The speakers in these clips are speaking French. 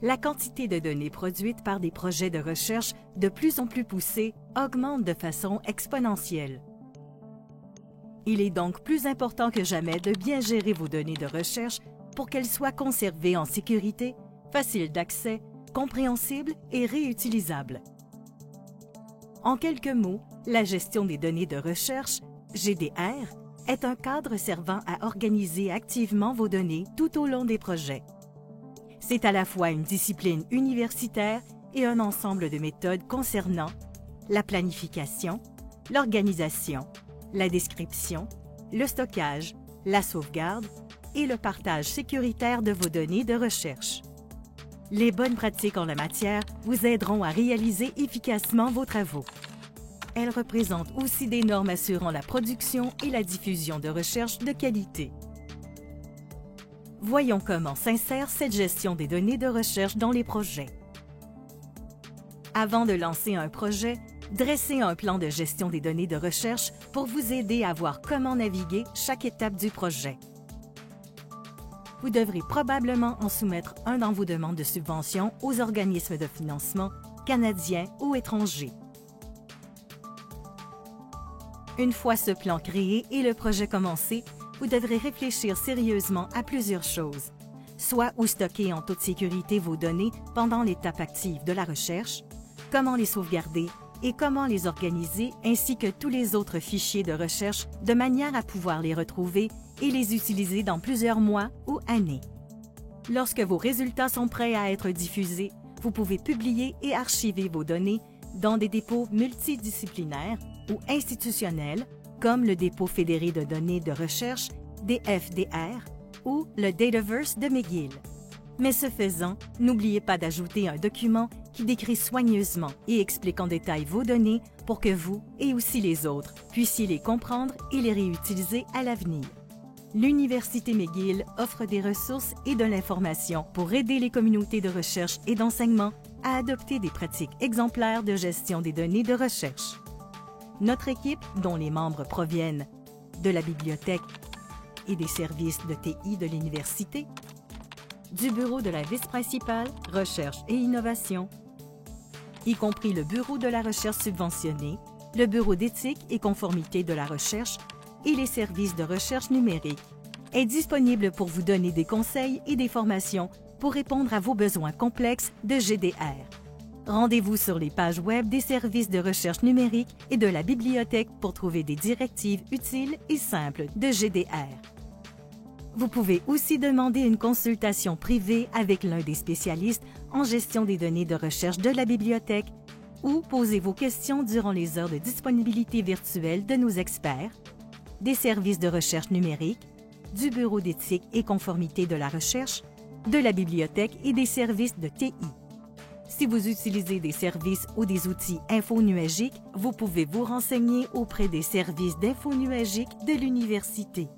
la quantité de données produites par des projets de recherche de plus en plus poussés augmente de façon exponentielle. Il est donc plus important que jamais de bien gérer vos données de recherche pour qu'elles soient conservées en sécurité, faciles d'accès, compréhensibles et réutilisables. En quelques mots, la gestion des données de recherche, GDR, est un cadre servant à organiser activement vos données tout au long des projets. C'est à la fois une discipline universitaire et un ensemble de méthodes concernant la planification, l'organisation, la description, le stockage, la sauvegarde et le partage sécuritaire de vos données de recherche. Les bonnes pratiques en la matière vous aideront à réaliser efficacement vos travaux. Elles représentent aussi des normes assurant la production et la diffusion de recherches de qualité. Voyons comment s'insère cette gestion des données de recherche dans les projets. Avant de lancer un projet, dressez un plan de gestion des données de recherche pour vous aider à voir comment naviguer chaque étape du projet. Vous devrez probablement en soumettre un dans vos demandes de subvention aux organismes de financement canadiens ou étrangers. Une fois ce plan créé et le projet commencé, vous devrez réfléchir sérieusement à plusieurs choses, soit où stocker en toute sécurité vos données pendant l'étape active de la recherche, comment les sauvegarder et comment les organiser, ainsi que tous les autres fichiers de recherche de manière à pouvoir les retrouver et les utiliser dans plusieurs mois ou années. Lorsque vos résultats sont prêts à être diffusés, vous pouvez publier et archiver vos données dans des dépôts multidisciplinaires ou institutionnels, comme le Dépôt fédéré de données de recherche, DFDR, ou le Dataverse de McGill. Mais ce faisant, n'oubliez pas d'ajouter un document qui décrit soigneusement et explique en détail vos données pour que vous, et aussi les autres, puissiez les comprendre et les réutiliser à l'avenir. L'Université McGill offre des ressources et de l'information pour aider les communautés de recherche et d'enseignement à adopter des pratiques exemplaires de gestion des données de recherche. Notre équipe, dont les membres proviennent de la bibliothèque et des services de TI de l'Université, du bureau de la vice-principale, recherche et innovation, y compris le bureau de la recherche subventionnée, le bureau d'éthique et conformité de la recherche et les services de recherche numérique, est disponible pour vous donner des conseils et des formations pour répondre à vos besoins complexes de GDR. Rendez-vous sur les pages web des services de recherche numérique et de la bibliothèque pour trouver des directives utiles et simples de GDR. Vous pouvez aussi demander une consultation privée avec l'un des spécialistes en gestion des données de recherche de la bibliothèque ou poser vos questions durant les heures de disponibilité virtuelle de nos experts, des services de recherche numérique, du Bureau d'éthique et conformité de la recherche, de la bibliothèque et des services de TI. Si vous utilisez des services ou des outils infonuagiques, vous pouvez vous renseigner auprès des services d'infonuagique de l'université.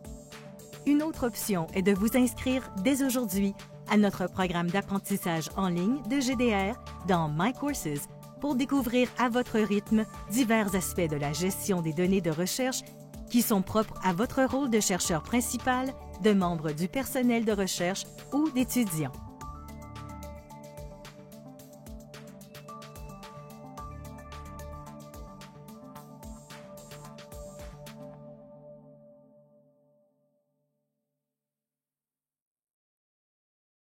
Une autre option est de vous inscrire dès aujourd'hui à notre programme d'apprentissage en ligne de GDR dans My Courses pour découvrir à votre rythme divers aspects de la gestion des données de recherche qui sont propres à votre rôle de chercheur principal, de membre du personnel de recherche ou d'étudiant.